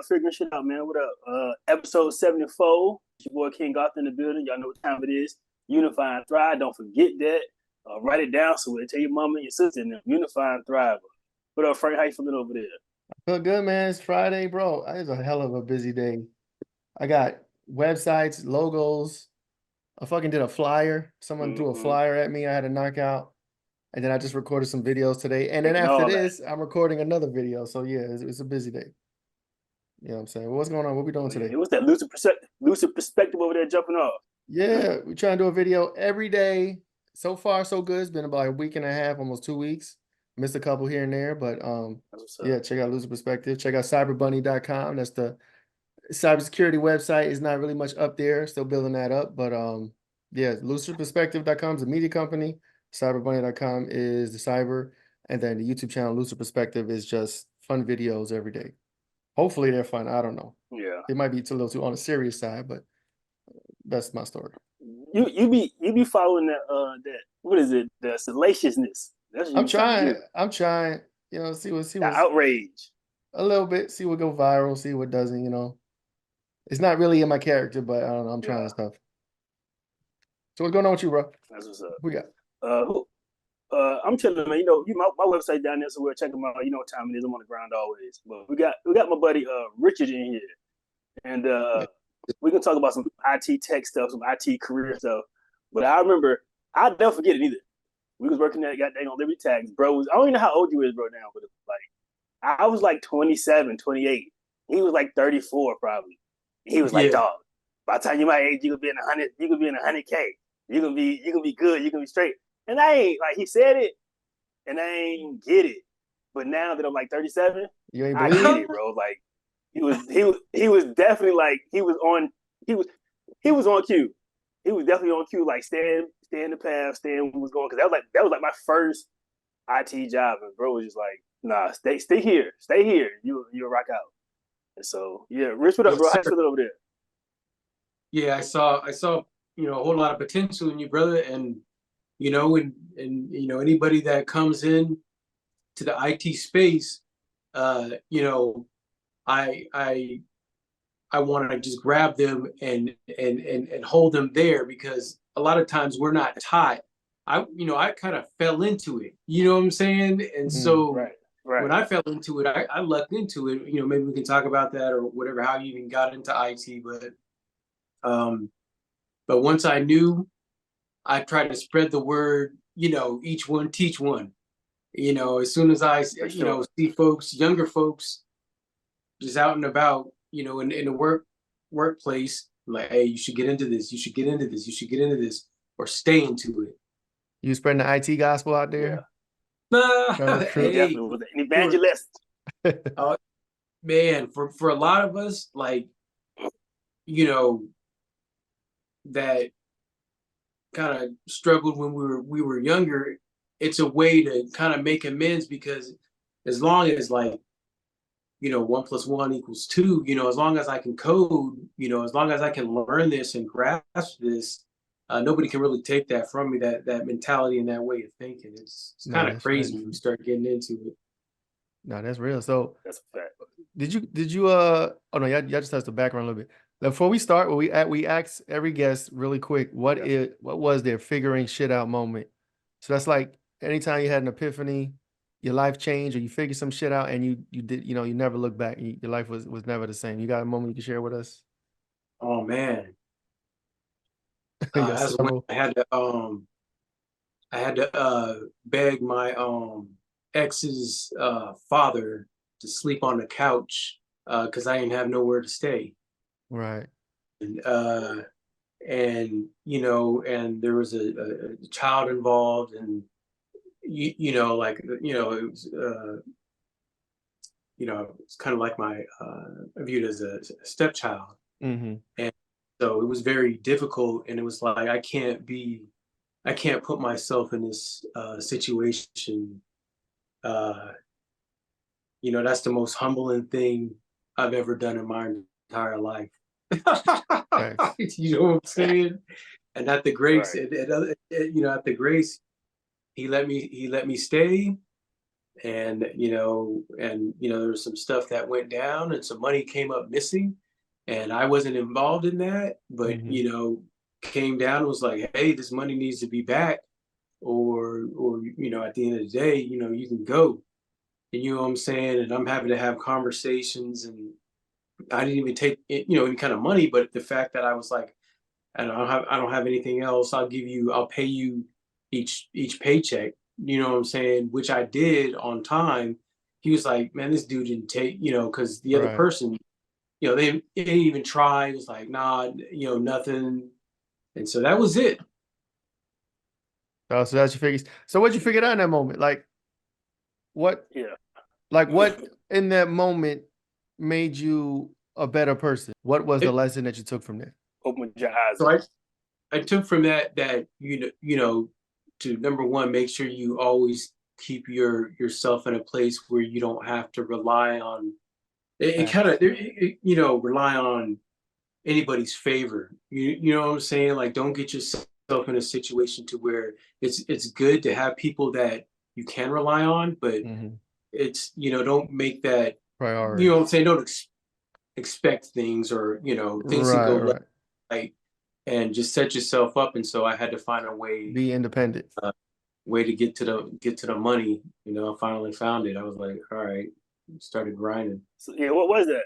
figuring shit out, man. What up? Episode 74. It's your boy King Goth in the building. Y'all know what time it is. Unify and Thrive. Don't forget that. Write it down so tell your mama and your sister and them. Unify and Thrive. What up, Frank? How you feeling over there? Feel good, man. It's Friday, bro. It's a hell of a busy day. I got websites, logos. I fucking did a flyer. Someone threw a flyer at me. I had to knock out. And then I just recorded some videos today. And then Making after all that. this, I'm recording another video. So yeah, it's a busy day. You know what I'm saying? What's going on? What we doing today? What's that lucid perspective over there jumping off? Yeah, we trying to do a video every day. So far, so good. It's been about a week and a half, almost 2 weeks. Missed a couple here and there, but yeah, check out Lucid Perspective. Check out cyberbunny.com. That's the cybersecurity website. Is not really much up there. Still building that up, but yeah, lucidperspective.com is a media company. Cyberbunny.com is the cyber, and then the YouTube channel Lucid Perspective is just fun videos every day. Hopefully they're fun. I don't know. Yeah, it might be a little too on the serious side, but that's my story. You be following that what is it? The salaciousness. That's I'm trying. I'm trying. You know, see what the outrage. A little bit. See what go viral. See what doesn't. You know, it's not really in my character, but I don't know. I'm trying stuff. So what's going on with you, bro? That's what's up. We got. I'm telling man. You know, my website down there, so we'll check them out. You know what time it is. I'm on the ground always. But we got my buddy Richard in here, and we can talk about some IT tech stuff, some IT career stuff. But I remember, I'll never forget it either. We was working at goddamn on Liberty Tags, bro. I don't even know how old you is, bro, now, but like I was like 27, 28. He was like 34, probably. He was like, dog, by the time you my age, you could be in 100, you could be in 100K. You can be good, you can be straight. And I ain't like he said it, and I ain't get it. But now that I'm like 37, I get it, bro. Like he was definitely like he was on cue. He was definitely on cue, like stay in the path, stay in what was going. Because that was like my first IT job, and bro was just like, nah, stay here, you'll rock out. And so yeah, Rich, what up, bro? How you feeling over there? Yeah, I saw a whole lot of potential in you, brother, and anybody that comes in to the IT space, I want to just grab them and hold them there, because a lot of times we're not taught. I kind of fell into it. You know what I'm saying? And so right. When I fell into it, I lucked into it. Maybe we can talk about that or whatever, how you even got into IT. But once I knew, I tried to spread the word. Each one teach one. As soon as I see folks, younger folks, just out and about, in the workplace, like, hey, you should get into this. You should get into this. You should get into this, or stay into it. You spreading the IT gospel out there? Yeah. Hey, definitely was an evangelist. Man, for a lot of us, like, that kind of struggled when we were younger, it's a way to kind of make amends, because as long as 1 + 1 = 2, as long as I can code, as long as I can learn this and grasp this, nobody can really take that from me, that mentality and that way of thinking. It's kind of crazy when you start getting into it. No, that's real. So that's a fact. Did you oh no, y'all just touched the background a little bit. Before we start, we ask every guest really quick, what was their figuring shit out moment? So that's like anytime you had an epiphany, your life changed, or you figured some shit out and you did, you never look back. Your life was never the same. You got a moment you can share with us? Oh man. That's when I had to beg my ex's father to sleep on the couch because I didn't have nowhere to stay. Right. And and there was a child involved, and it was it's kind of like my viewed as a stepchild. Mm-hmm. And so it was very difficult, and it was like I can't put myself in this situation. That's the most humbling thing I've ever done in my entire life. You know what I'm saying? And at the grace, at the grace, he let me stay, and there was some stuff that went down, and some money came up missing, and I wasn't involved in that, but came down and was like, hey, this money needs to be back, or at the end of the day, you can go. And you know what I'm saying? And I'm having to have conversations, and I didn't even take any kind of money, but the fact that I was like, I don't have anything else. I'll pay you each paycheck. You know what I'm saying? Which I did on time. He was like, man, this dude didn't take, because the other person, they didn't even try. It was like, nah, nothing. And so that was it. Oh, so that's your figures. So what'd you figure out in that moment? Like what? Yeah. Like what in that moment made you a better person? What was the lesson that you took from that? Open your eyes. So I took from that to number one, make sure you always keep yourself in a place where you don't have to rely on rely on anybody's favor. You know what I'm saying? Like, don't get yourself in a situation to where it's good to have people that you can rely on, but it's don't make that priority. You know what I'm saying? Don't expect things, or things to go right, and just set yourself up. And so I had to find a way, be independent, way to get to the money. I finally found it. I was like, all right, started grinding. So, yeah, what was that?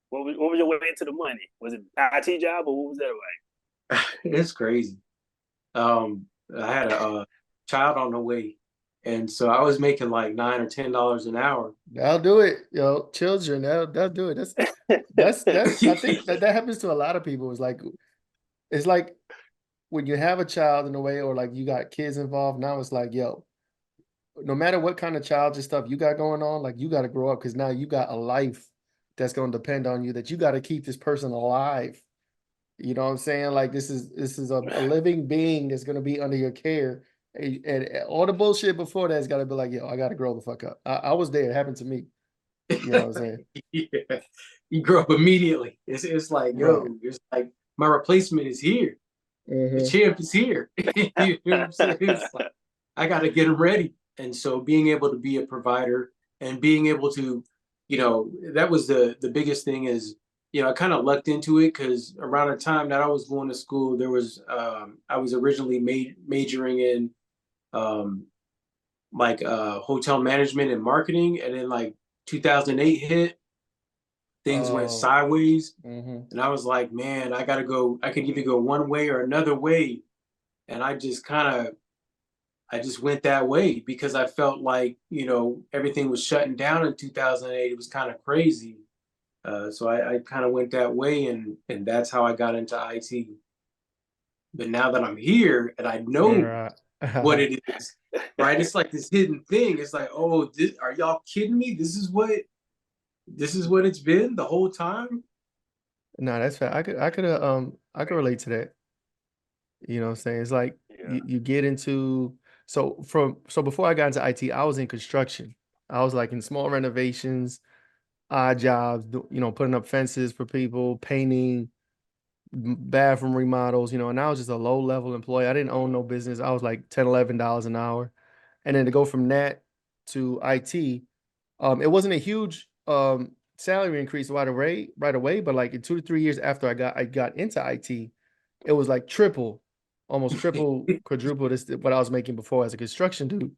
What was your way into the money? Was it IT job, or what was that like? It's crazy. I had a child on the way, and so I was making like $9 or $10 an hour. That'll do it, children. That'll do it. That's I think that happens to a lot of people. It's like when you have a child in a way, or like you got kids involved. Now it's like, no matter what kind of childish stuff you got going on, like you got to grow up, because now you got a life that's going to depend on you, that you got to keep this person alive. You know what I'm saying? Like this is a living being that's going to be under your care. And all the bullshit before that's got to be like, I got to grow the fuck up. I was there. It happened to me. You know what I'm saying? Yeah. You grow up immediately. It's like, it's like my replacement is here. The champ is here. You know what I'm saying? It's like, I got to get him ready. And so being able to be a provider, and being able to, that was the biggest thing is, I kind of lucked into it, because around the time that I was going to school, there was, I was originally majoring in hotel management and marketing. And then like 2008 hit, things went sideways. And I was like, man, I could either go one way or another way. And I just went that way, because I felt like, everything was shutting down in 2008. It was kind of crazy. So I kind of went that way, and that's how I got into IT. But now that I'm here and I know what it is, right? It's like this hidden thing. It's like, are y'all kidding me? This is what it's been the whole time. No, that's fair. I could relate to that. You know what I'm saying? It's like you get into so before I got into IT, I was in construction. I was like in small renovations, odd jobs, putting up fences for people, painting, bathroom remodels, and I was just a low level employee. I didn't own no business. I was like $10, $11 an hour. And then to go from that to IT, it wasn't a huge salary increase right away, but like in 2 to 3 years after I got into IT, it was like almost triple, quadruple what I was making before as a construction dude.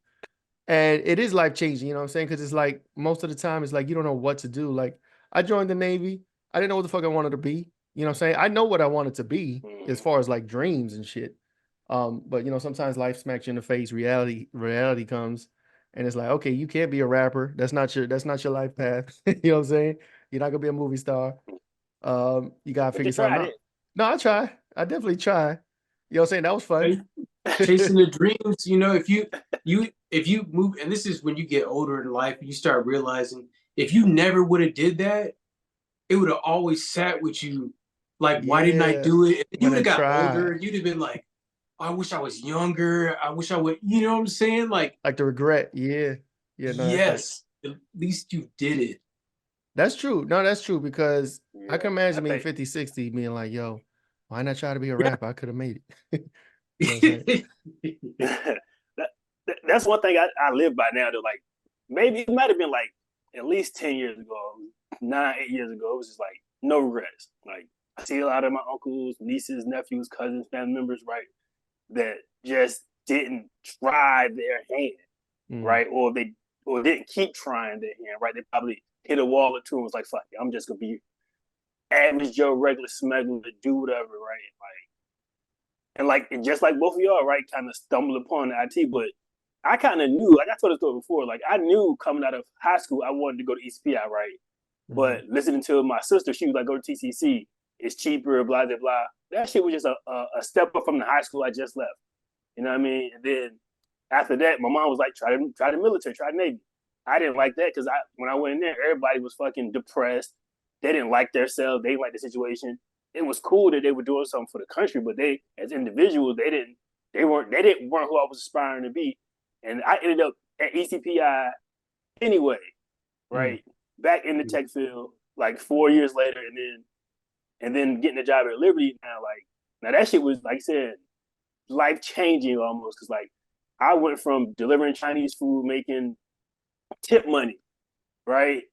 And it is life changing, you know what I'm saying? Because it's like most of the time it's like you don't know what to do. Like I joined the Navy, I didn't know what the fuck I wanted to be. You know what I'm saying? I know what I wanted to be as far as like dreams and shit. But sometimes life smacks you in the face, reality comes, and it's like, okay, you can't be a rapper. That's not your life path. You know what I'm saying? You're not gonna be a movie star. You gotta figure something out. No, I try. I definitely try. You know what I'm saying? That was fun. Chasing the dreams, if you move, and this is when you get older in life, you start realizing if you never would have did that, it would have always sat with you. Like, why didn't I do it? You would have got older, and you'd have been like, I wish I was younger. I wish I would, you know what I'm saying? Like the regret. Yeah. No, yes. At least you did it. That's true. No, that's true, because I can imagine me 50, 60 being like, yo, why not try to be a rapper? I could have made it. You know what I'm saying? That's one thing I live by now. To like, maybe it might have been like at least 10 years ago, 8 years ago. It was just like no regrets. Like I see a lot of my uncles, nieces, nephews, cousins, family members, right, that just didn't try their hand, right, or didn't keep trying their hand, right. They probably hit a wall or two and was like, "Fuck it, I'm just gonna be average Joe, regular smuggler, do whatever," right, and just like both of y'all, right, kind of stumbled upon the IT, but I kind of knew, like I told the story before, like I knew coming out of high school I wanted to go to ECPI, right? But listening to my sister, she was like, go to TCC, it's cheaper, blah, blah, blah. That shit was just a step up from the high school I just left. You know what I mean? And then after that, my mom was like, try the military, try the Navy. I didn't like that because when I went in there, everybody was fucking depressed. They didn't like themselves. They didn't like the situation. It was cool that they were doing something for the country, but they, as individuals, they weren't who I was aspiring to be. And I ended up at ECPI anyway, right? Back in the tech field, like 4 years later, and then getting a job at Liberty now that shit was, like I said, life changing almost, because like I went from delivering Chinese food, making tip money, right?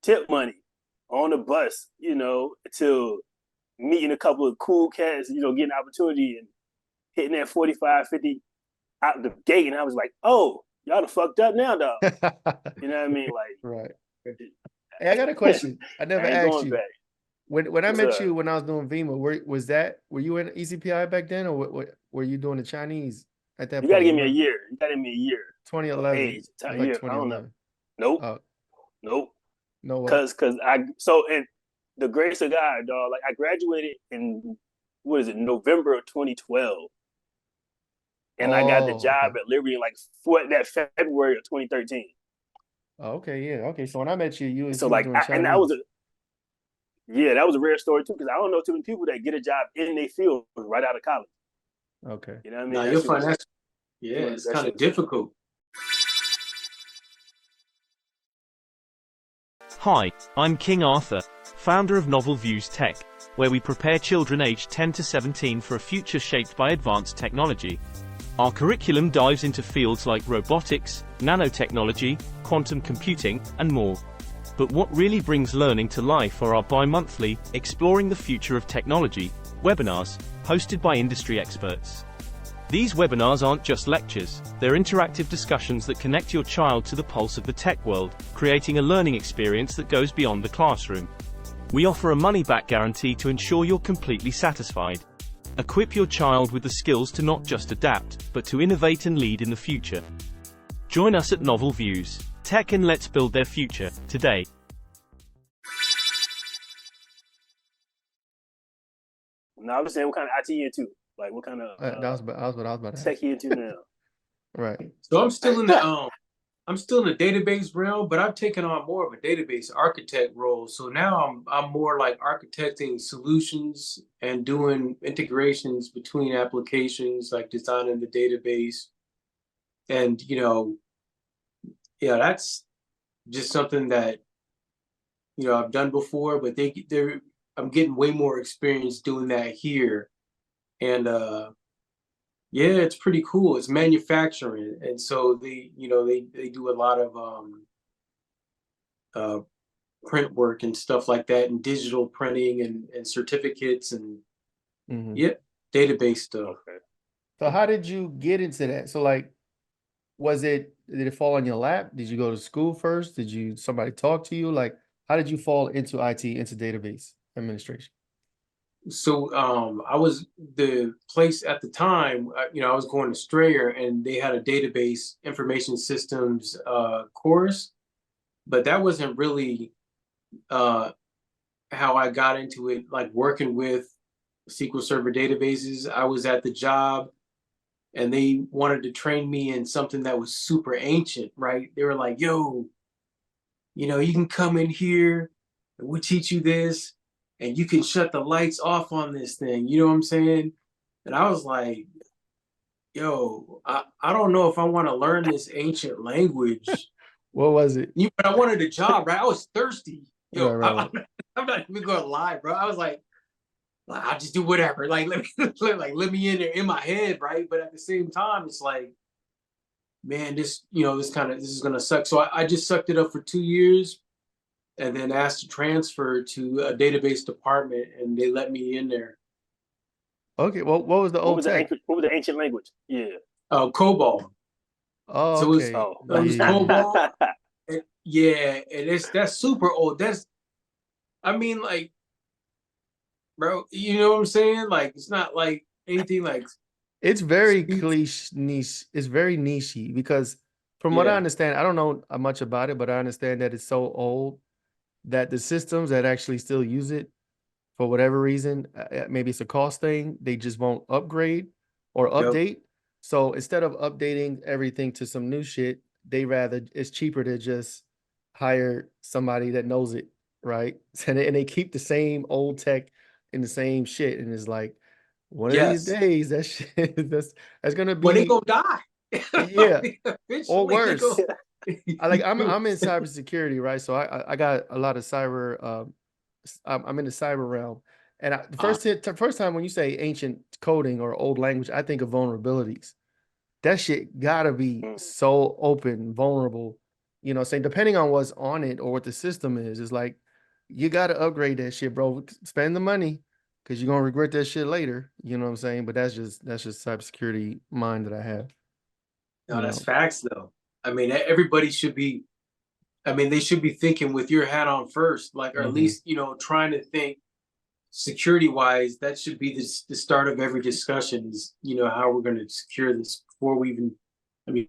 Tip money on the bus, to meeting a couple of cool cats, getting opportunity and hitting that 45, 50 out the gate. And I was like, oh, y'all done fucked up now, dog. You know what I mean? Like, right. Hey, I got a question. I never asked you. Back. When I met you when I was doing VEMA, were you in ECPI back then, or what were you doing the Chinese at that point? You gotta give me a year. 2011. Age, like 2011. I don't know. Nope. Nope. No way. Cause in the grace of God, dog, like I graduated in November of 2012. And I got the job at Liberty in that February of 2013. Oh, okay, yeah. Okay. So when I met you, so like that was a rare story too, because I don't know too many people that get a job in their field right out of college. Okay. You know what I mean? No, you'll find that. Yeah, it's kind of difficult. Hi, I'm King Arthur, founder of Novel Views Tech, where we prepare children aged 10 to 17 for a future shaped by advanced technology. Our curriculum dives into fields like robotics, nanotechnology, quantum computing, and more. But what really brings learning to life are our bi-monthly, Exploring the Future of Technology, webinars, hosted by industry experts. These webinars aren't just lectures, they're interactive discussions that connect your child to the pulse of the tech world, creating a learning experience that goes beyond the classroom. We offer a money-back guarantee to ensure you're completely satisfied. Equip your child with the skills to not just adapt, but to innovate and lead in the future. Join us at Novel Views Tech, and let's build their future today. Now I was saying, what kind of IT you into? Like, what kind of that was what I was about to tech you into now? Right. So I'm still in the database realm, but I've taken on more of a database architect role. So now I'm more like architecting solutions and doing integrations between applications, like designing the database. And that's just something that I've done before, but I'm getting way more experience doing that here. And yeah, it's pretty cool. It's manufacturing, and so they do a lot of print work and stuff like that, and digital printing and certificates and database stuff. Okay. So how did you get into that? So like, did it fall on your lap? Did you go to school first? Did somebody talk to you? Like, how did you fall into IT, into database administration? So I was the place at the time, I was going to Strayer, and they had a database information systems course, but that wasn't really how I got into it, like working with SQL Server databases. I was at the job and they wanted to train me in something that was super ancient, right? They were like, yo, you can come in here and we'll teach you this, and you can shut the lights off on this thing. You know what I'm saying? And I was like, yo, I don't know if I want to learn this ancient language. What was it? But I wanted a job, right? I was thirsty. Yo, right. I'm not even going to lie, bro. I was like, I'll just do whatever. Like, let me in there in my head, right? But at the same time, it's like, man, this is gonna suck. So I just sucked it up for 2 years, and then asked to transfer to a database department, and they let me in there. Okay, well, what was the old tech? What was the ancient language? Yeah. COBOL. Oh, So okay. it was COBOL. Yeah, and that's super old. I mean, like, bro, you know what I'm saying? Like, it's not like anything like. It's very niche. It's very nichey because from what I understand, I don't know much about it, but I understand that it's so old that the systems that actually still use it, for whatever reason, maybe it's a cost thing, they just won't upgrade or update. So instead of updating everything to some new shit, it's cheaper to just hire somebody that knows it, right? And they keep the same old tech in the same shit, and it's like one of these days that shit that's gonna be. Well, they gonna die. Yeah, or worse. I'm in cybersecurity, right? So I got a lot of cyber. I'm in the cyber realm, and the first time when you say ancient coding or old language, I think of vulnerabilities. That shit gotta be so open, vulnerable. You know, saying depending on what's on it or what the system is like you gotta upgrade that shit, bro. Spend the money because you're gonna regret that shit later. You know what I'm saying? But that's just cybersecurity mind that I have. No, that's facts though. I mean, everybody should be. I mean, they should be thinking with your hat on first, like, or at least, trying to think security wise. That should be the start of every discussion is, how we're going to secure this before we even, I mean,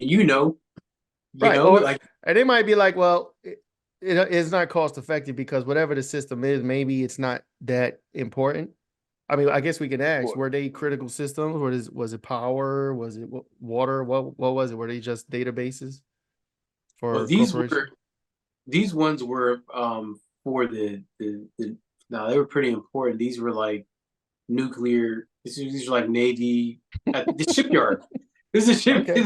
right. And they might be like, well, it's not cost effective because whatever the system is, maybe it's not that important. I mean, I guess we can ask, were they critical systems? Was it power? Was it water? What was it? Were they just databases for corporations? These ones were for the no, they were pretty important. These were like nuclear. These are like Navy at the shipyard. This is a ship. Okay.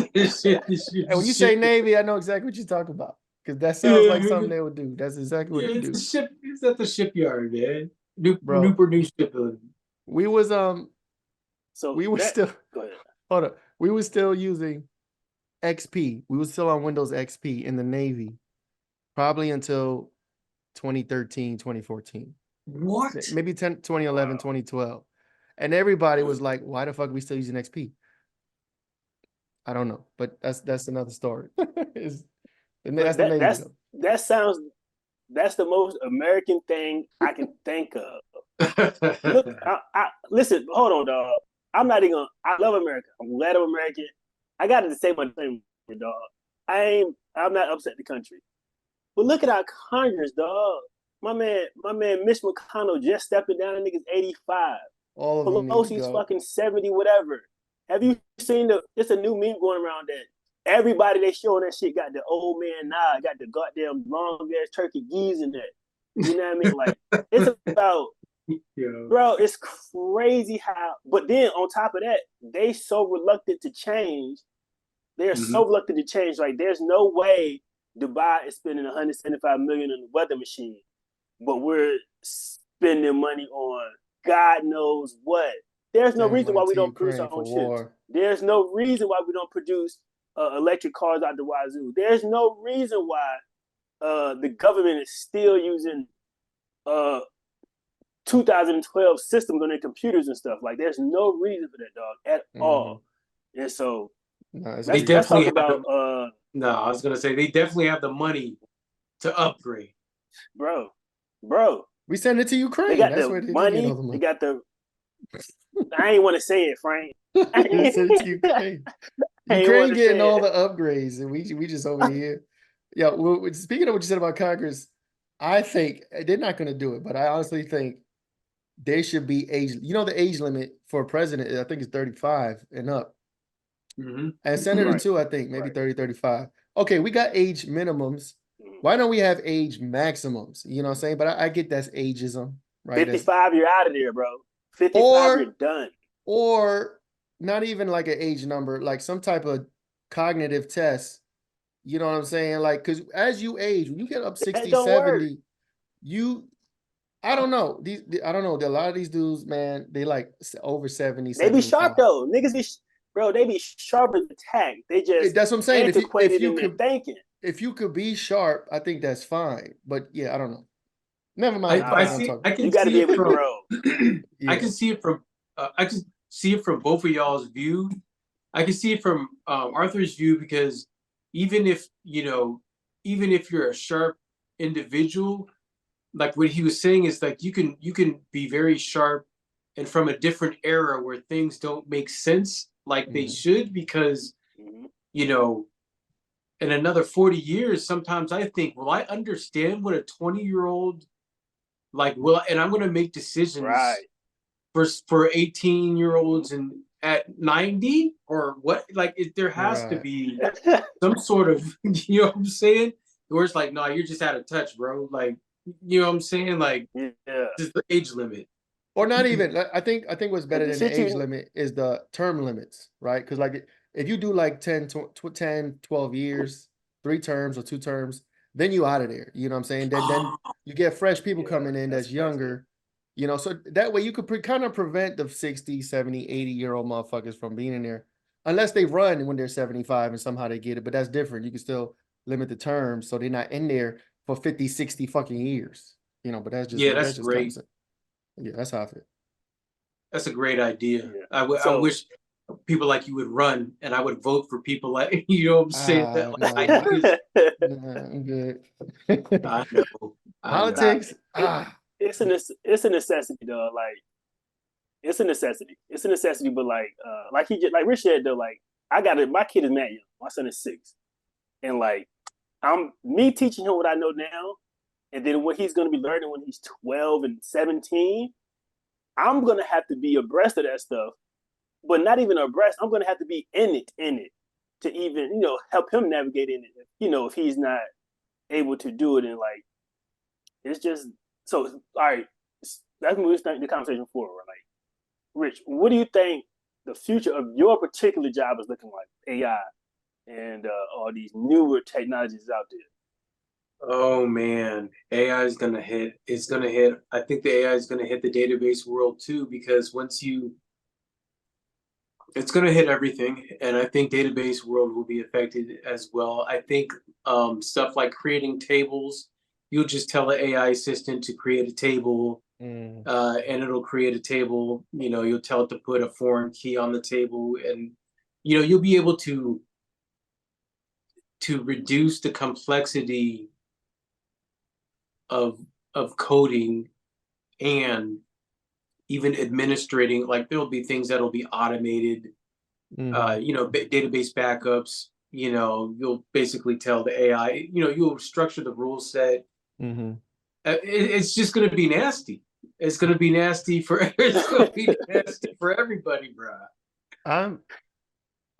And when you say Navy, I know exactly what you're talking about because that sounds like something they would do. That's exactly what they do. It's at the shipyard, man. Newport News shipbuilding. We was we were still using XP. We were still on Windows XP in the Navy. Probably until 2013, 2014. What? Maybe 2011, 2012. And everybody was like, why the fuck are we still using XP? I don't know. But that's another story. That's the most American thing I can think of. Look, listen, hold on, dog. I love America. I'm glad I'm American. I got to say my thing, dog. I'm not upset the country. But look at our Congress, dog. My man Mitch McConnell just stepping down. The nigga's 85. Pelosi's fucking 70, whatever. Have you seen it's a new meme going around that everybody they showing that shit got the old man nod, got the goddamn long ass turkey geese in that. You know what I mean? Like, it's about, bro, it's crazy how, but then on top of that, they so reluctant to change. They're so reluctant to change. Like, there's no way Dubai is spending $175 million on the weather machine, but we're spending money on God knows what. There's no reason why we don't produce our own chips. There's no reason why we don't produce electric cars out the wazoo. There's no reason why the government is still using 2012 systems on their computers and stuff. Like, there's no reason for that, dog, at all. And so they definitely about. No, I was gonna say they definitely have the money to upgrade, bro. We send it to Ukraine. They got the money. They got the. I ain't want to say it, Frank. Send it to Ukraine. Ukraine getting all the upgrades, and we just over here. Yeah. Well, speaking of what you said about Congress, I think they're not going to do it, but I honestly think they should be age. You know, the age limit for a president, I think, is 35 and up. And senator too, I think maybe 30, 35. Okay, we got age minimums. Why don't we have age maximums? You know what I'm saying? But I get that's ageism, right? 55, you're out of there, bro. 55, you're done. Or not even like an age number, like some type of cognitive test. You know what I'm saying? Like, because as you age, when you get up 60, 70, I don't know. I don't know. A lot of these dudes, man, they like over 70. They be sharp though. Niggas bro, they be sharp as a tack. They just that's what I'm saying. antiquated in their thinking. If you could be sharp, I think that's fine. But yeah, I don't know. Never mind. I can you got to be able to grow. I can see it from both of y'all's view. I can see it from Arthur's view, because even if you're a sharp individual, like what he was saying is like you can be very sharp and from a different era where things don't make sense like they should, because in another 40 years, sometimes I think, will I understand what a 20-year-old and I'm going to make decisions for 18-year-olds and at 90 or what? Like, there has to be some sort of, you know what I'm saying? Where it's like, no, you're just out of touch, bro. Like, you know what I'm saying? Like, just the age limit. Or not even. I think what's better than the age limit is the term limits, right? Because like if you do like 10, 12 years, 3 terms or 2 terms, then you out of there. You know what I'm saying? Then you get fresh people coming in that's younger, you know, so that way you could kind of prevent the 60, 70, 80-year-old motherfuckers from being in there, unless they run when they're 75 and somehow they get it. But that's different. You can still limit the terms so they're not in there for 50, 60 fucking years, you know. But that's just that's just great. Yeah, that's how I feel. That's a great idea. I wish people like you would run, and I would vote for people like, you know what I'm saying? I'm good. I know. Politics. It's a necessity, though. Like, it's a necessity. It's a necessity, but like Rich said though, like my kid is mad young. My son is 6, and like I'm teaching him what I know now. And then what he's going to be learning when he's 12 and 17, I'm going to have to be abreast of that stuff. But not even abreast, I'm going to have to be in it to even, help him navigate in it, if he's not able to do it. And like, it's just, so, all right, that's what we start the conversation forward. Like, Rich, what do you think the future of your particular job is looking like? AI and all these newer technologies out there. Oh man, AI is gonna hit. It's gonna hit. I think the AI is gonna hit the database world too, because it's gonna hit everything, and I think database world will be affected as well. I think stuff like creating tables, you'll just tell the AI assistant to create a table, and it'll create a table. You'll tell it to put a foreign key on the table, and you'll be able to reduce the complexity of coding and even administrating. Like, there'll be things that'll be automated, database backups. You'll basically tell the AI, you'll structure the rule set. It's just going to be nasty. It's going to be nasty for everybody, bro.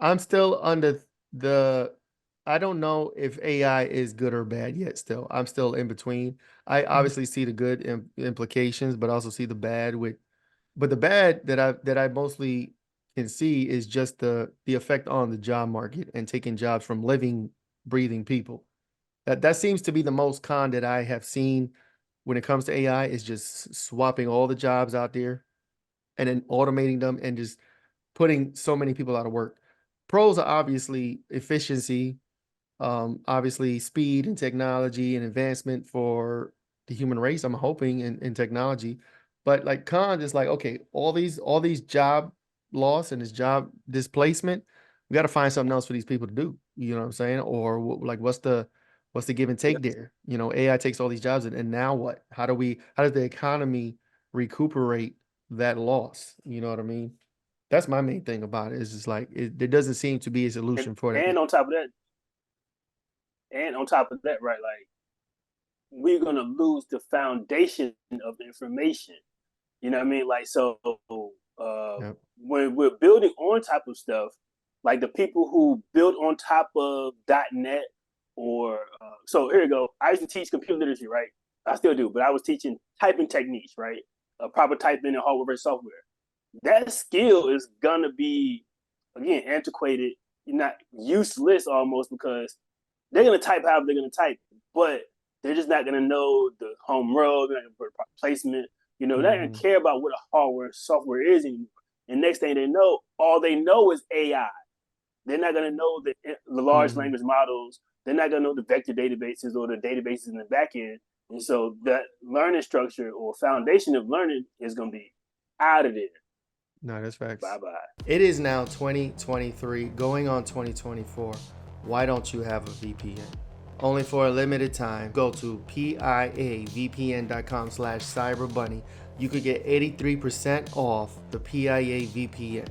I'm still under the, I don't know if AI is good or bad yet. Still, I'm still in between. I obviously see the good implications, but also see the bad but the bad that I mostly can see is just the effect on the job market and taking jobs from living, breathing people. That seems to be the most con that I have seen when it comes to AI, is just swapping all the jobs out there and then automating them and just putting so many people out of work. Pros are obviously efficiency, obviously speed and technology and advancement for the human race, I'm hoping, in technology. But like cons is like, okay, all these job loss and this job displacement, we got to find something else for these people to do. You know what I'm saying? Or like, what's the give and take there? AI takes all these jobs, and now what? How does the economy recuperate that loss? You know what I mean? That's my main thing about it. Is just like there doesn't seem to be a solution for that. And on top of that, right? Like, we're gonna lose the foundation of information. You know what I mean? Like, so when we're building on top of stuff, like the people who built on top of .NET or so here you go. I used to teach computer literacy, right? I still do, but I was teaching typing techniques, right? Proper typing and hardware versus software. That skill is gonna be, again, antiquated, not useless almost, because they're gonna type however they're gonna type, but they're just not gonna know the home row, they're not gonna put placement. They're not gonna care about what a hardware and software is anymore. And next thing they know, all they know is AI. They're not going to know the large language models. They're not going to know the vector databases or the databases in the back end. And so that learning structure or foundation of learning is going to be out of there. No, that's facts. Bye-bye. It is now 2023, going on 2024. Why don't you have a VPN? Only for a limited time, go to piavpn.com/cyberbunny. You could get 83% off the PIA VPN.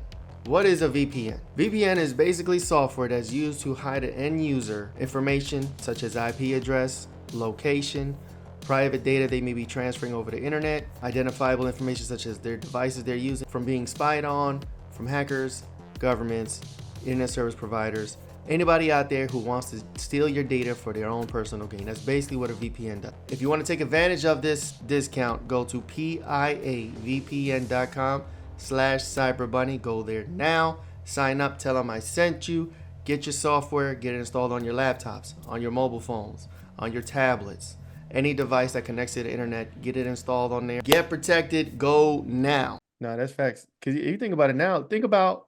What is a VPN? VPN is basically software that's used to hide an end user information such as IP address, location, private data they may be transferring over the internet, identifiable information such as their devices they're using from being spied on, from hackers, governments, internet service providers, anybody out there who wants to steal your data for their own personal gain. That's basically what a VPN does. If you want to take advantage of this discount, go to piavpn.com/cyberbunny. Go there now, sign up, tell them I sent you, get your software, get it installed on your laptops, on your mobile phones, on your tablets, any device that connects to the internet, get it installed on there. Get protected, go now. No, that's facts. Because you think about it now, think about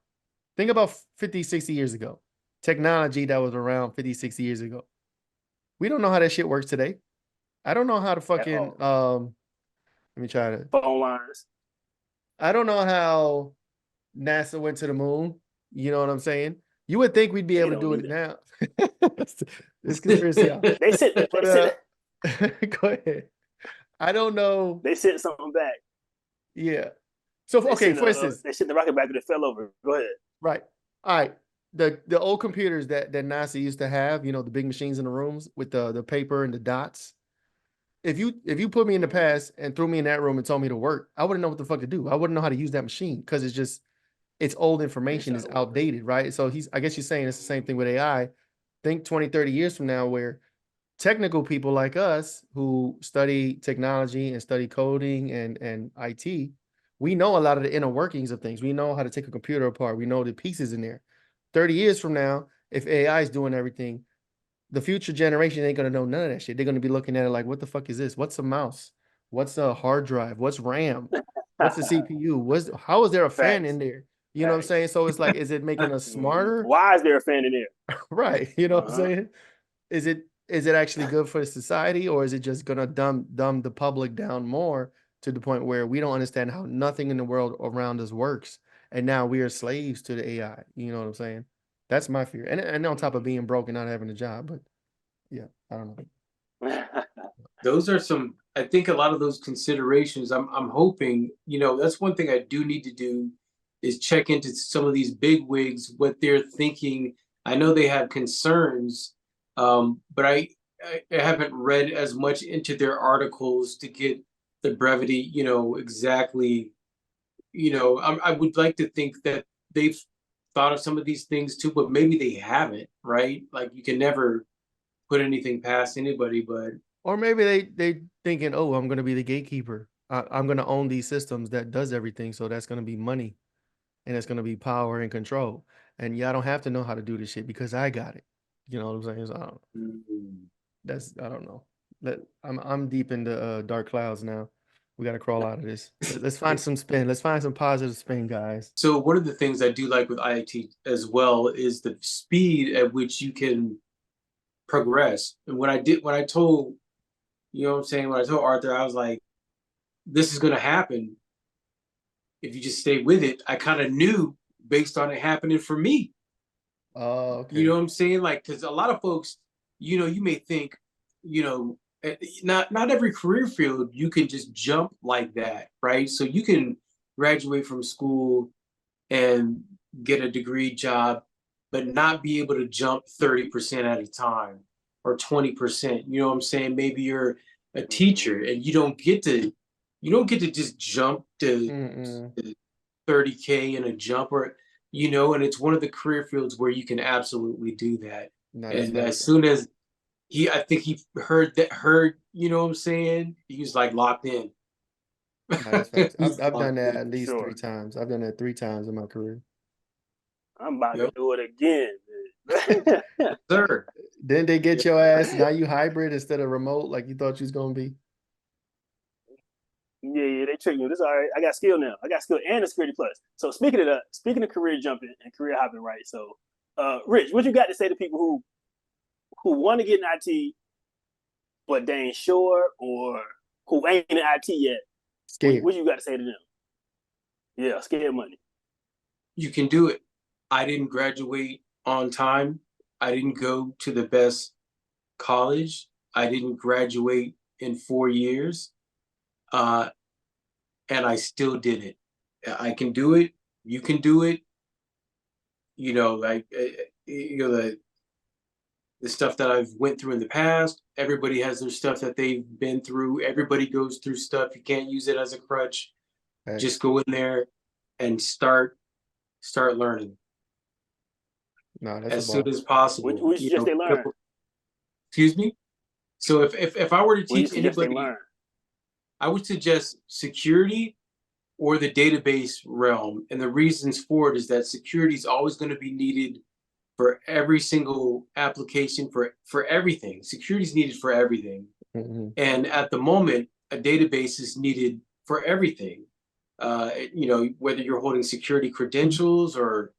50, 60 years ago. Technology that was around 50, 60 years ago. We don't know how that shit works today. I don't know how to fucking, let me try to. Phone lines. I don't know how NASA went to the moon. You know what I'm saying? You would think we'd be able to do it now. It's conspiracy. They said, go ahead. I don't know. They sent something back. Yeah. So, okay, for instance. They sent the rocket back and it fell over. Go ahead. Right. All right. The old computers that NASA used to have, you know, the big machines in the rooms with the paper and the dots. If you put me in the past and threw me in that room and told me to work, I wouldn't know what the fuck to do. I wouldn't know how to use that machine because it's old information, it's outdated, right? So I guess you're saying it's the same thing with AI. Think 20, 30 years from now where technical people like us who study technology and study coding and IT, we know a lot of the inner workings of things. We know how to take a computer apart. We know the pieces in there. 30 years from now, if AI is doing everything, the future generation ain't going to know none of that shit. They're going to be looking at it like, what the fuck is this? What's a mouse? What's a hard drive? What's RAM? What's the CPU? How is there a fan in there? You know what I'm saying? So it's like, is it making us smarter? Why is there a fan in there? Right. You know what I'm saying? Is it actually good for society, or is it just going to dumb the public down more to the point where we don't understand how nothing in the world around us works? And now we are slaves to the AI. You know what I'm saying? That's my fear. And on top of being broke and not having a job. But yeah, I don't know. Those are some, I think a lot of those considerations, I'm hoping, you know, that's one thing I do need to do is check into some of these big wigs, what they're thinking. I know they have concerns, but I haven't read as much into their articles to get the brevity, you know, exactly. You know, I would like to think that they've thought of some of these things too, but maybe they haven't, right? Like you can never put anything past anybody, but. Or maybe they thinking, oh, I'm going to be the gatekeeper. I'm going to own these systems that does everything. So that's going to be money and it's going to be power and control. And yeah, I don't have to know how to do this shit because I got it. You know what I'm saying? So I don't know. I'm deep into dark clouds now. We got to crawl out of this. Let's find some spin. Let's find some positive spin, guys. So one of the things I do like with IIT as well is the speed at which you can progress. And when I told, you know what I'm saying, when I told Arthur, I was like, this is going to happen if you just stay with it. I kind of knew based on it happening for me. Oh, okay. You know what I'm saying? Like, because a lot of folks, you know, you may think, you know, not every career field you can just jump like that, right? So you can graduate from school and get a degree job, but not be able to jump 30% at a time or 20%. You know what I'm saying? Maybe you're a teacher and you don't get to just jump to 30K in a jump, or you know, and it's one of the career fields where you can absolutely do that. And as soon as I think he heard, you know what I'm saying? He was like locked in. I've done that at least 3 times. I've done that 3 times in my career. I'm about to do it again. Sir. Then they get your ass. Now you hybrid instead of remote like you thought you was going to be. Yeah, they tricked me. This all right. I got skill now. I got skill and a security plus. So speaking of career jumping and career hopping, right? So, Rich, what you got to say to people who want to get in IT but they ain't sure, or who ain't in IT yet? What you got to say to them? Yeah, scared money. You can do it. I didn't graduate on time. I didn't go to the best college. I didn't graduate in 4 years. And I still did it. I can do it. You can do it. You know, like, you know, the stuff that I've went through in the past. Everybody has their stuff that they've been through. Everybody goes through stuff. You can't use it as a crutch. Right. Just go in there and start learning. No, that's as soon as possible. What you suggest they learn? Excuse me? So if I were to teach anybody, I would suggest security or the database realm. And the reasons for it is that security is always going to be needed for every single application, for everything. Security is needed for everything. Mm-hmm. And at the moment, a database is needed for everything. You know, whether you're holding security credentials or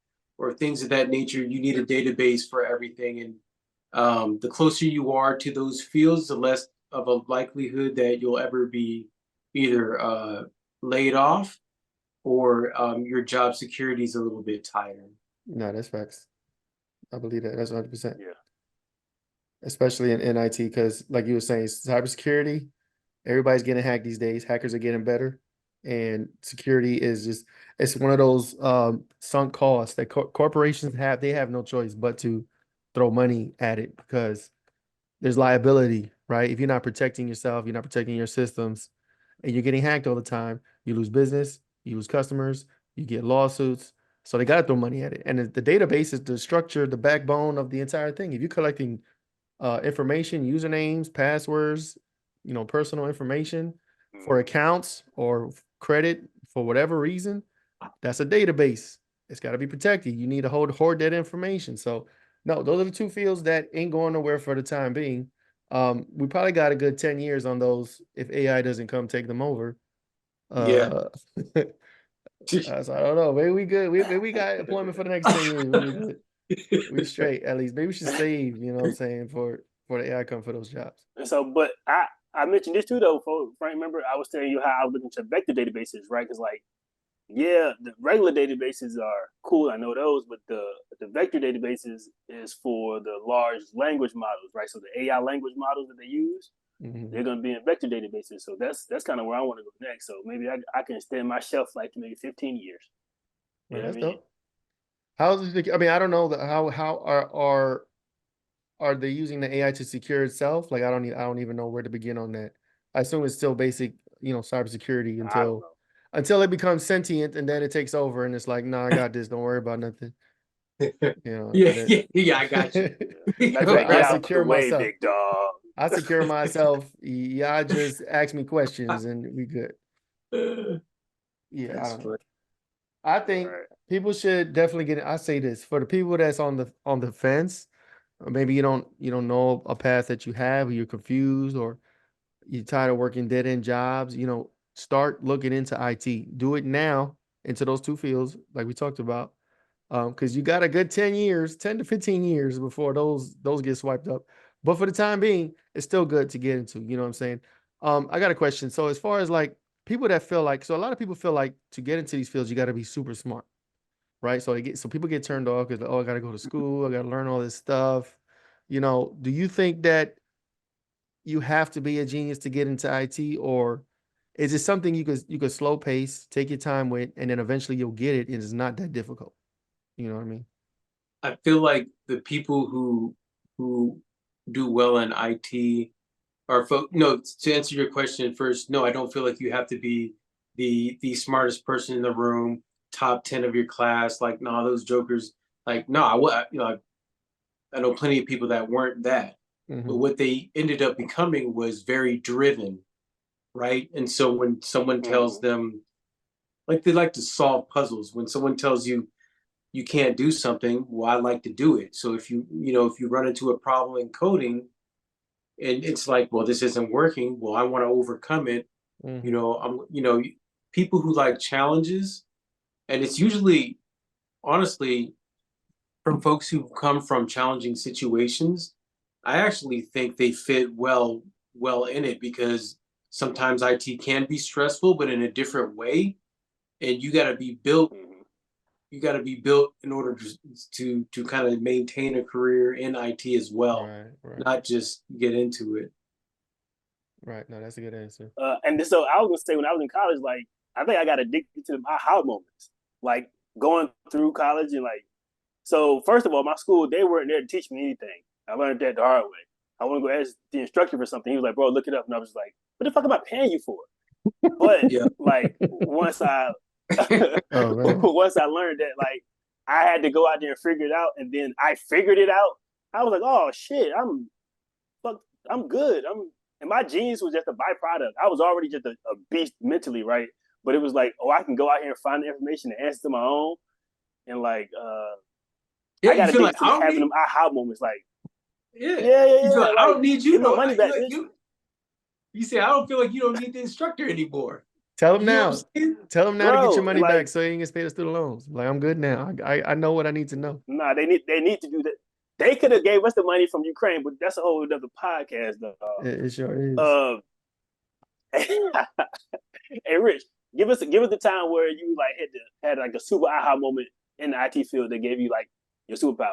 things of that nature, you need a database for everything. And the closer you are to those fields, the less of a likelihood that you'll ever be either laid off or your job security is a little bit tighter. No, that's facts. I believe that. That's 100%. Yeah. Especially in IT, because like you were saying, cybersecurity, everybody's getting hacked these days. Hackers are getting better. And security is just, it's one of those sunk costs that corporations have. They have no choice but to throw money at it because there's liability, right? If you're not protecting yourself, you're not protecting your systems, and you're getting hacked all the time, you lose business, you lose customers, you get lawsuits. So they got to throw money at it. And the database is the structure, the backbone of the entire thing. If you're collecting information, usernames, passwords, you know, personal information for accounts or credit for whatever reason, that's a database. It's got to be protected. You need to hoard that information. So no, those are the two fields that ain't going nowhere for the time being. We probably got a good 10 years on those if AI doesn't come take them over. Yeah. So I don't know. Maybe we good. We got employment for the next 10 years. We good. We straight at least. Maybe we should save, you know what I'm saying, for the AI come for those jobs. And so, but I mentioned this too though, Frank. Remember I was telling you how I was looking to vector databases, right? Because like, yeah, the regular databases are cool. I know those, but the vector databases is for the large language models, right? So the AI language models that they use, they're going to be in vector databases. So that's kind of where I want to go next. So maybe I can extend my shelf life to maybe 15 years. You know that's dope. How's it? I mean, I don't know how are they using the AI to secure itself? Like I don't even know where to begin on that. I assume it's still basic, you know, cybersecurity until it becomes sentient and then it takes over and it's like, nah, I got this. Don't worry about nothing. You know, yeah, I got you. I secure myself. Big dog. I secure myself. Y'all just ask me questions and we good. Yeah, I don't know. I think people should definitely get it. I say this for the people that's on the fence, or maybe you don't know a path that you have, or you're confused, or you're tired of working dead end jobs. You know, start looking into IT. Do it now into those two fields, like we talked about, because you got a good 10 to 15 years before those get swiped up. But for the time being, it's still good to get into. You know what I'm saying? I got a question. So as far as like people that feel like, so a lot of people feel like to get into these fields, you got to be super smart, right? So people get turned off because, oh, I got to go to school. I got to learn all this stuff. You know, do you think that you have to be a genius to get into IT, or is it something you could slow pace, take your time with, and then eventually you'll get it? And it's not that difficult. You know what I mean? I feel like the people who do well in IT are no, to answer your question first, no, I don't feel like you have to be the smartest person in the room, top 10 of your class. Like, no, those jokers, like, no, I know plenty of people that weren't that. But what they ended up becoming was very driven, right? And so when someone tells them, like they like to solve puzzles, when someone tells you you can't do something, well, I like to do it. So if you run into a problem in coding and it's like, well, this isn't working, well, I want to overcome it. You know, people who like challenges, and it's usually, honestly, from folks who come from challenging situations. I actually think they fit well in it, because sometimes IT can be stressful, but in a different way, and you got to be built. You got to be built in order to kind of maintain a career in IT as well, not just get into it. Right. No, that's a good answer. And so I was gonna say, when I was in college, like, I think I got addicted to the aha moments, like going through college and like. So first of all, my school, they weren't there to teach me anything. I learned that the hard way. I want to go ask the instructor for something. He was like, "Bro, look it up," and I was like, "What the fuck am I paying you for?" But like once I once I learned that, like, I had to go out there and figure it out, and then I figured it out. I was like, "Oh shit, I'm good. And my genius was just a byproduct. I was already just a beast mentally, right? But it was like, oh, I can go out here and find the information and answer to my own, and like, I got to like, having them aha moments, like, yeah. Like, I don't need you. No money back. You say, I don't feel like you don't need the instructor anymore. Tell them now. Tell them now to get your money back, so you can just pay the student loans. Like, I'm good now. I know what I need to know. Nah, they need to do that. They could have gave us the money from Ukraine, but that's a whole other podcast, though. It sure is. Hey, Rich, give us the time where you like had like a super aha moment in the IT field that gave you like your superpower.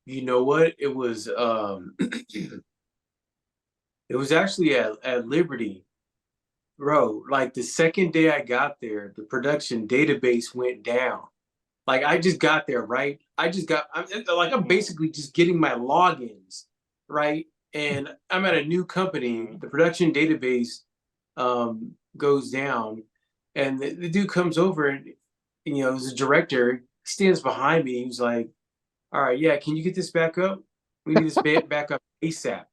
You know what? It was it was actually at Liberty, bro. Like the second day I got there, the production database went down. Like I just got there, right? I'm basically just getting my logins, right? And I'm at a new company. The production database goes down, and the dude comes over, and the director stands behind me. He's like, "All right, yeah, can you get this back up? We need this back up ASAP."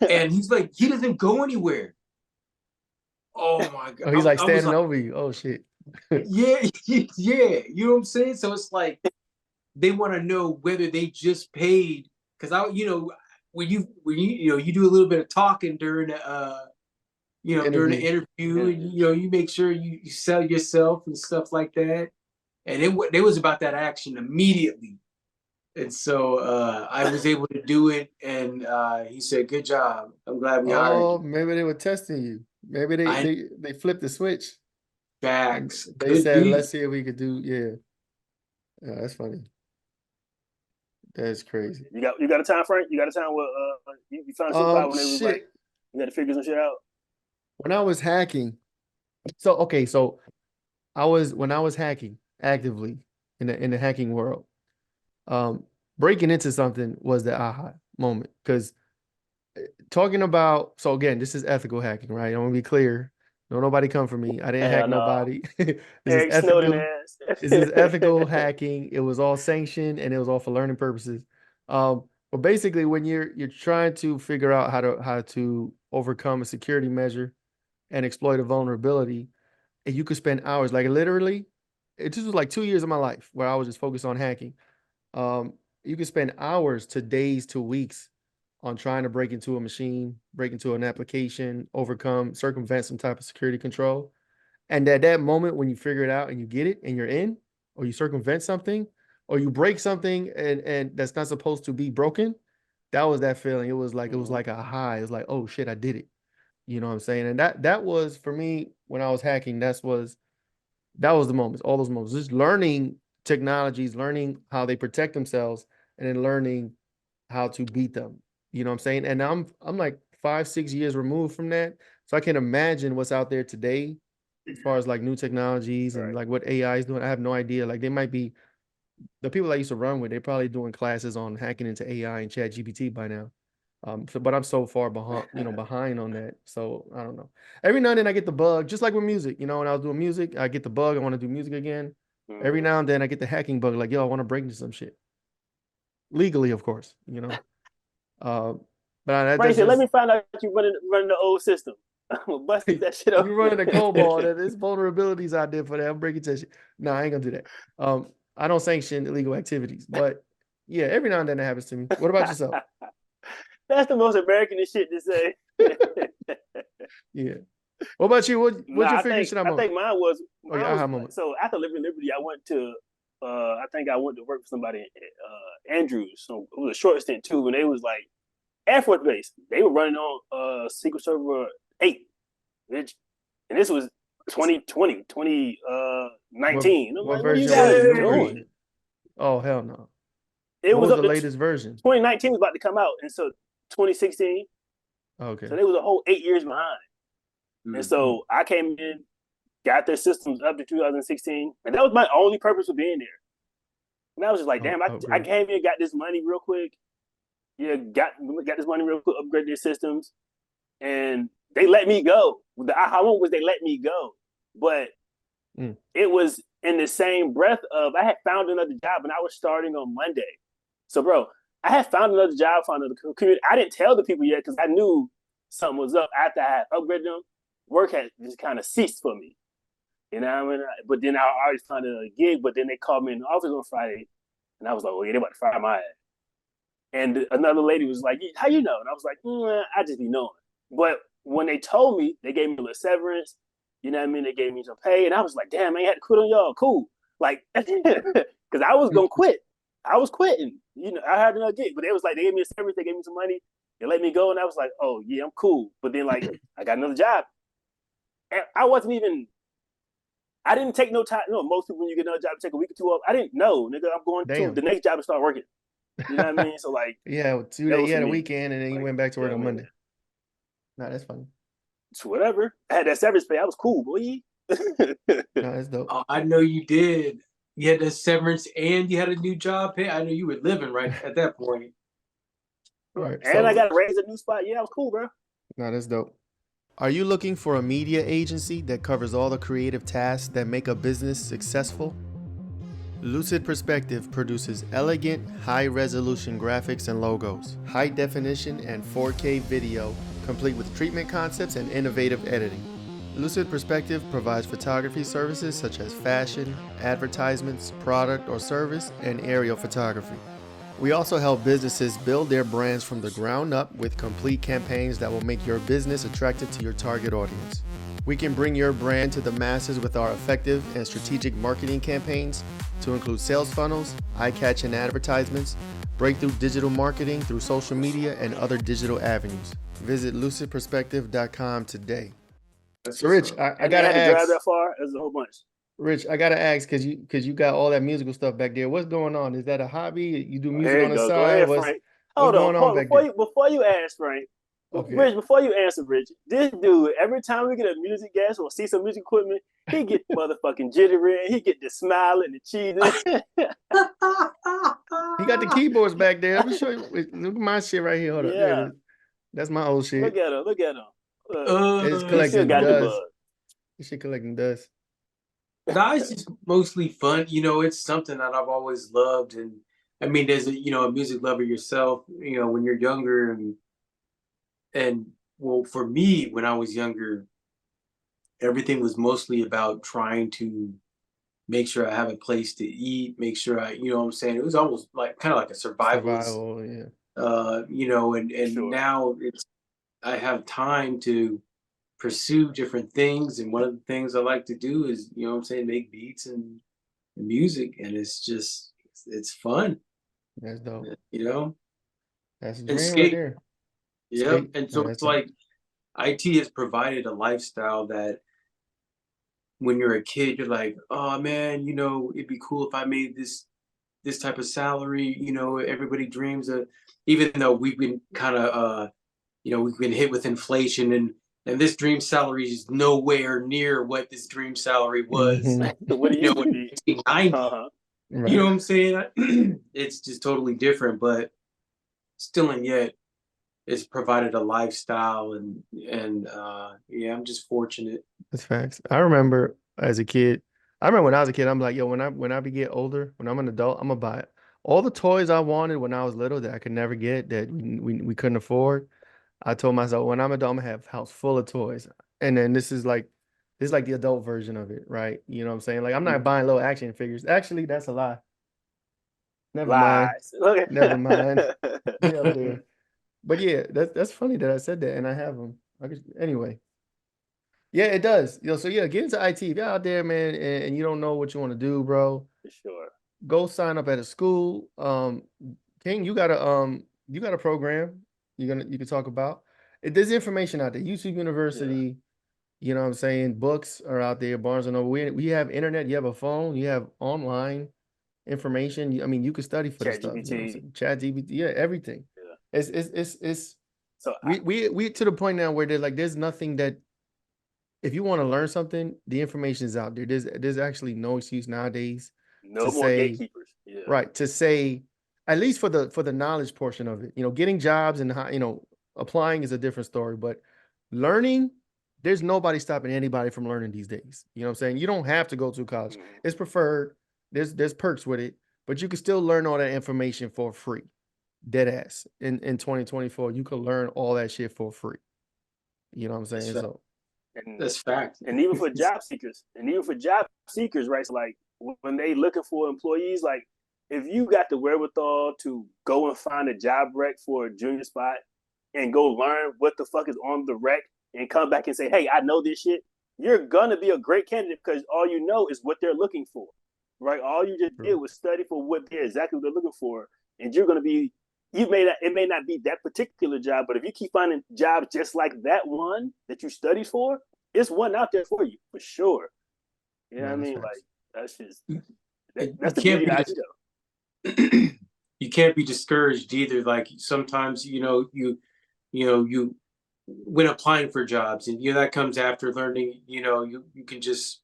And he's like, he doesn't go anywhere. Oh my god! Oh, he's like standing over you. Oh shit. yeah. You know what I'm saying? So it's like they want to know whether they just paid, because when you do a little bit of talking during during the interview, and you make sure you sell yourself and stuff like that. And it was about that action immediately. And so I was able to do it, and he said, "Good job. I'm glad we hired you." Oh, maybe they were testing you. Maybe they flipped the switch. Facts. They said, "Let's see if we could do." Yeah, that's funny. That's crazy. You got a time, Frank? You got a time where you found some power when it was like you got to figure some shit out? When I was hacking, so when I was hacking actively in the hacking world, breaking into something was the aha moment, because talking about, so again, this is ethical hacking, right? I want to be clear. Don't nobody come for me. I didn't hack nobody. This is ethical hacking. It was all sanctioned, and it was all for learning purposes. But basically, when you're trying to figure out how to overcome a security measure and exploit a vulnerability, and you could spend hours, like literally, it just was like 2 years of my life where I was just focused on hacking. You could spend hours to days to weeks on trying to break into a machine, break into an application, circumvent some type of security control. And at that moment, when you figure it out and you get it and you're in, or you circumvent something, or you break something and that's not supposed to be broken, that was that feeling. It was like a high. It was like, oh shit, I did it. You know what I'm saying? And that was, for me, when I was hacking, that was the moments, all those moments, just learning technologies, learning how they protect themselves, and then learning how to beat them. You know what I'm saying? And I'm like 5-6 years removed from that. So I can imagine what's out there today as far as like new technologies and like what AI is doing. I have no idea. Like they might be, the people I used to run with, they're probably doing classes on hacking into AI and Chat GPT by now. But I'm so far behind on that. So I don't know. Every now and then I get the bug, just like with music. When I was doing music, I get the bug. I want to do music again. Every now and then I get the hacking bug, like, yo, I want to break into some shit. Legally, of course, but let me find out you running the old system. I'm busting that shit up. You're running a COBOL, and there's vulnerabilities out there for that. I'm breaking that shit. No, I ain't gonna do that. I don't sanction illegal activities, but yeah, every now and then that happens to me. What about yourself? That's the most American shit to say. Yeah. What about you? What's your figure? I think mine was. aha moment. So after living Liberty, I went to. I think I went to work for somebody at Andrews. So it was a short stint too, and they was like Air Force Base. They were running on Secret Server 8, and this was 2020, 2019. What like, what are you version guys was it? doing? Oh, hell no. It what was the latest version? 2019 was about to come out, and so 2016. Okay. So they was a whole 8 years behind. And so I came in, got their systems up to 2016, and that was my only purpose of being there. And I was just like, damn, I came in, got this money real quick. Yeah, got this money real quick, upgraded their systems, and they let me go. The aha moment was they let me go, but it was in the same breath of I had found another job and I was starting on Monday. So, bro, I had found another job, found another community. I didn't tell the people yet because I knew something was up. After I had upgraded them, work had just kind of ceased for me. You know what I mean? But then I already found a gig, but then they called me in the office on Friday, and I was like, well, yeah, they about to fire my ass. And another lady was like, how you know? And I was like, I just be knowing. But when they told me, they gave me a little severance. You know what I mean? They gave me some pay. And I was like, damn, I ain't had to quit on y'all. Cool. Like, because I was going to quit. I was quitting. You know, I had another gig. But they was like, they gave me a severance. They gave me some money. They let me go. And I was like, oh, yeah, I'm cool. But then, like, I got another job. And I didn't take no time. You know, most people, when you get another job, take a week or two off. I didn't know, nigga. I'm going to the next job and start working. You know what I mean? So, like, yeah, 2 days, you had a weekend, and then you went back to work on Monday. Nah, that's funny. It's whatever. I had that severance pay. I was cool, boy. No, that's dope. Oh, I know you did. You had the severance and you had a new job pay. I know you were living right at that point. Right. And I got to raise a new spot. Yeah, I was cool, bro. No, that's dope. Are you looking for a media agency that covers all the creative tasks that make a business successful? Lucid Perspective produces elegant, high-resolution graphics and logos, high-definition and 4K video, complete with treatment concepts and innovative editing. Lucid Perspective provides photography services such as fashion, advertisements, product or service, and aerial photography. We also help businesses build their brands from the ground up with complete campaigns that will make your business attractive to your target audience. We can bring your brand to the masses with our effective and strategic marketing campaigns to include sales funnels, eye-catching advertisements, breakthrough digital marketing through social media, and other digital avenues. Visit lucidperspective.com today. So, Rich, I gotta ask. Drive that far? There's a whole bunch. Rich, I gotta ask because you got all that musical stuff back there. What's going on? Is that a hobby? You do music on the side? Go ahead, Frank. Hold on. Before you ask, Frank. Okay. Rich, before you answer, Rich, this dude, every time we get a music guest or see some music equipment, he get motherfucking jittery and he get the smile and the cheesing. He got the keyboards back there. Let me show you. Look at my shit right here. Hold up. That's my old shit. Look at him. It's collecting dust. This shit collecting dust. No, it's just mostly fun. You know, it's something that I've always loved. And I mean, there's a music lover yourself, when you're younger and well, for me, when I was younger, everything was mostly about trying to make sure I have a place to eat, make sure I, what I'm saying? It was almost like kind of like a survival, yeah. And sure. Now I have time to pursue different things. And one of the things I like to do is, make beats and music. And it's fun. That's dope. That's a dream right there. Yeah. And so it's like IT has provided a lifestyle that when you're a kid, you're like, oh man, it'd be cool if I made this type of salary. Everybody dreams of, even though we've been kind of, we've been hit with inflation and this dream salary is nowhere near what this dream salary was. What do you in 1990? Right. You know what I'm saying? It's just totally different, but still and yet it's provided a lifestyle and I'm just fortunate. That's facts. I remember as a kid, when I was a kid, I'm like, yo, when I get older, when I'm an adult, I'm gonna buy it. All the toys I wanted when I was little that I could never get, that we couldn't afford. I told myself when I'm adult, I'm gonna have a house full of toys. And then this is like the adult version of it, right? You know what I'm saying? Like I'm not buying little action figures. Actually, that's a lie. Never mind. Never mind. Be up there. But yeah, that's funny that I said that, and I have them. Anyway. Yeah, it does. So yeah, get into IT. If you're out there, man, and you don't know what you want to do, bro. For sure. Go sign up at a school. King, you got a program you can talk about. There's information out there. YouTube University, you know what I'm saying? Books are out there, Barnes and Noble. We have internet, you have a phone, you have online information. I mean, you can study for this stuff. You know what I'm saying? ChatGPT, yeah, everything. Yeah. It's so we to the point now where there's nothing that, if you want to learn something, the information is out there. There's actually no excuse nowadays. No more gatekeepers. Yeah. Right. To say, at least for the knowledge portion of it, getting jobs and applying is a different story, but learning, there's nobody stopping anybody from learning these days. You know what I'm saying? You don't have to go to college. It's preferred. There's perks with it, but you can still learn all that information for free. Dead ass. In 2024, you can learn all that shit for free. You know what I'm saying? So that's fact. And even for job seekers, right? So like when they looking for employees, like if you got the wherewithal to go and find a job rec for a junior spot and go learn what the fuck is on the rec and come back and say, hey, I know this shit, you're gonna be a great candidate because all you know is what they're looking for, right? All you just did was study for exactly what they're looking for, and you're gonna be. It may not be that particular job, but if you keep finding jobs just like that one that you studied for, it's one out there for you for sure. You know what I mean? Like that's just that's the beauty of it. You can't be discouraged either. Like sometimes you when applying for jobs, and that comes after learning. You can just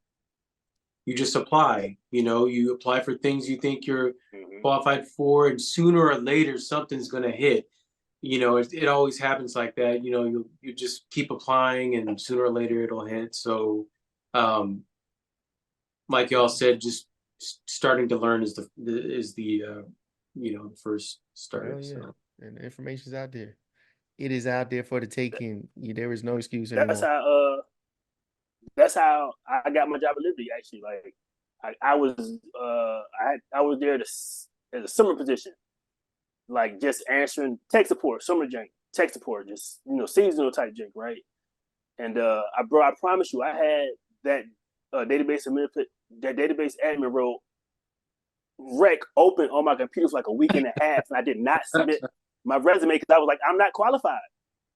apply. You apply for things you think you're qualified for, and sooner or later something's going to hit. It always happens like that. You just keep applying, and sooner or later it'll hit. So like y'all said, just starting to learn is the first start. Yeah. So. And the information's out there. It is out there for the taking. There is no excuse anymore. That's how I got my job at Liberty. Actually, like I was there as a summer position, like just answering tech support, summer jank, tech support, just seasonal type jank, right? And I promise you, I had that database admin role rec open on my computer for like a week and a half, and I did not submit my resume because I was like, I'm not qualified,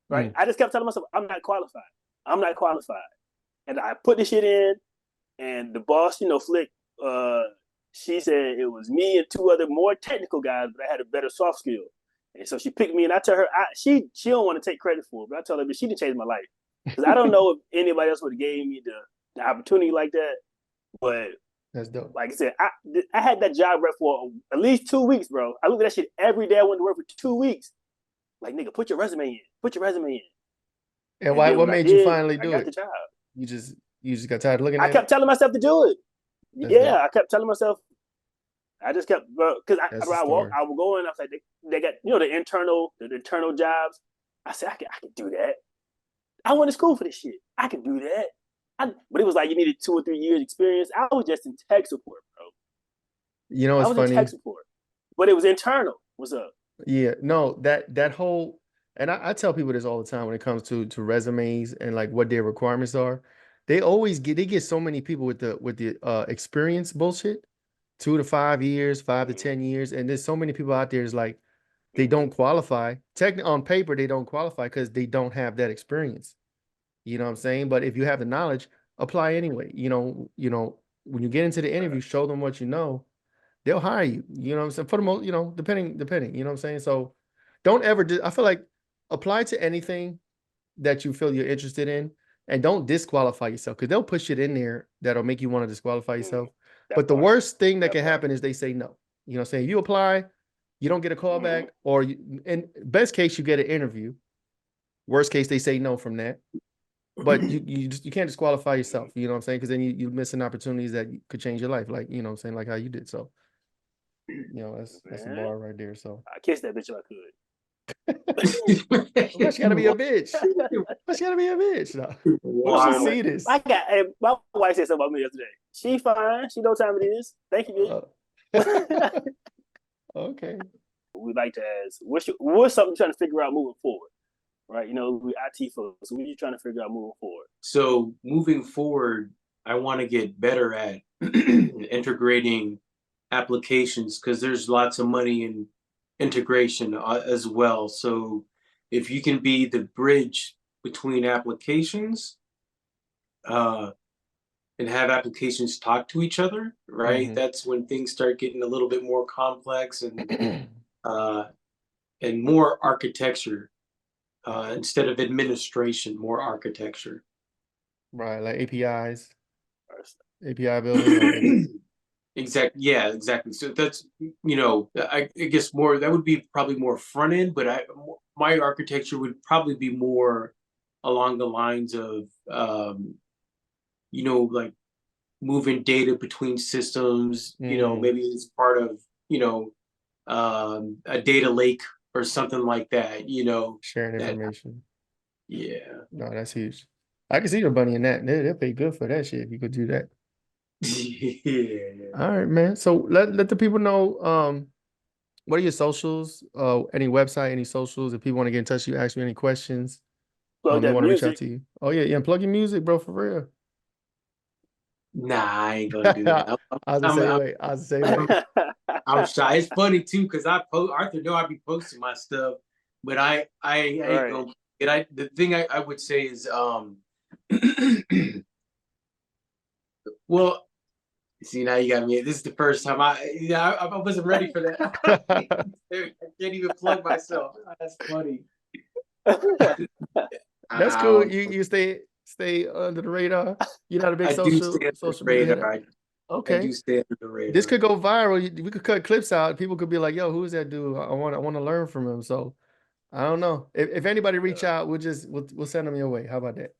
right? I just kept telling myself, I'm not qualified. And I put the shit in, and the boss, Flick, she said it was me and two other more technical guys, but I had a better soft skill. And so she picked me, and I tell her, she don't want to take credit for it, but I tell her, but she didn't change my life. Because I don't know if anybody else would have gave me the opportunity like that. But that's dope. Like I said, I had that job rep for at least 2 weeks, bro. I looked at that shit every day. I went to work for 2 weeks. Like, nigga, put your resume in. And what made you finally do it? I got the job. You just got tired of looking at it? I kept telling myself to do it. Dope. I kept telling myself. I just kept, because I would go in, I was like, they got, the internal jobs. I said, I can do that. I went to school for this shit. I can do that. But it was like you needed 2 or 3 years experience. I was just in tech support, bro. It's funny. In tech support, but it was internal. What's up? Yeah, no, that whole, and I tell people this all the time when it comes to resumes and like what their requirements are. They get so many people with the experience bullshit, 2 to 5 years, 5 to 10 years, and there's so many people out there is like they don't qualify. Technically, on paper, they don't qualify because they don't have that experience. You know what I'm saying? But if you have the knowledge, apply anyway. When you get into the interview, show them what you know, they'll hire you. You know what I'm saying? For the most, depending, you know what I'm saying? So don't ever I feel like apply to anything that you feel you're interested in, and don't disqualify yourself, because they'll put shit in there that'll make you want to disqualify yourself. But the worst thing that can happen is they say no. You know what I'm saying? You apply, you don't get a call back, or in best case, you get an interview. Worst case, they say no from that. But you can't disqualify yourself, you know what I'm saying? Because then you're missing opportunities that could change your life, like, you know what I'm saying, like how you did. So, that's a bar right there. So I kissed that bitch if I could. Why she gotta be a bitch? Why she gotta be a bitch? No. Wow. She see this. My wife said something about me yesterday. She fine. She know what time it is. Thank you, bitch. Okay. we like to ask, what's something you're trying to figure out moving forward? Right? You know, we IT folks. So what are you trying to figure out moving forward? So moving forward, I want to get better at integrating applications because there's lots of money in integration as well. So if you can be the bridge between applications and have applications talk to each other, right? That's when things start getting a little bit more complex and more architecture instead of administration, more architecture. Right, like APIs, API building. Exactly. Yeah, exactly. So that's, I guess more, that would be probably more front end, but my architecture would probably be more along the lines of, like moving data between systems, maybe it's part of, a data lake or something like that, sharing information. Yeah. No, that's huge. I can see the bunny in that. They'll pay good for that shit if you could do that. Yeah. All right, man. So let the people know what are your socials? Any website, any socials? If people want to get in touch with you, ask you any questions. Plug They that want to reach out music. to you. Oh yeah, plug your music, bro, for real. Nah, I ain't gonna do that. I was the same way. I'm shy. It's funny too because Arthur know I be posting my stuff, but I ain't gonna. The thing I would say is well, see, now you got me. This is the first time I wasn't ready for that. I can't even plug myself. That's funny. That's cool. You stay under the radar. You're not a big social media. Okay. I do stay under the radar. This could go viral. We could cut clips out. People could be like, "Yo, who is that dude? I want to learn from him." So I don't know. If anybody reach out, we'll send them your way. How about that?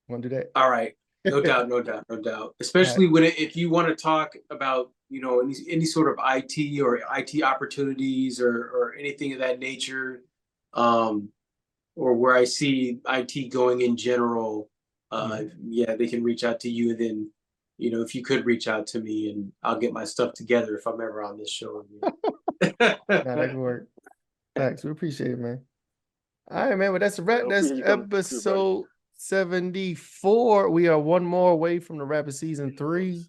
Want to do that? All right. No doubt. Especially if you want to talk about, any sort of IT or IT opportunities or anything of that nature, or where I see IT going in general, they can reach out to you. And then, if you could reach out to me and I'll get my stuff together if I'm ever on this show. Nah, that can work. Thanks. We appreciate it, man. All right, man. Well, that's a wrap. That's episode 74. We are one more away from the Rapid Season 3.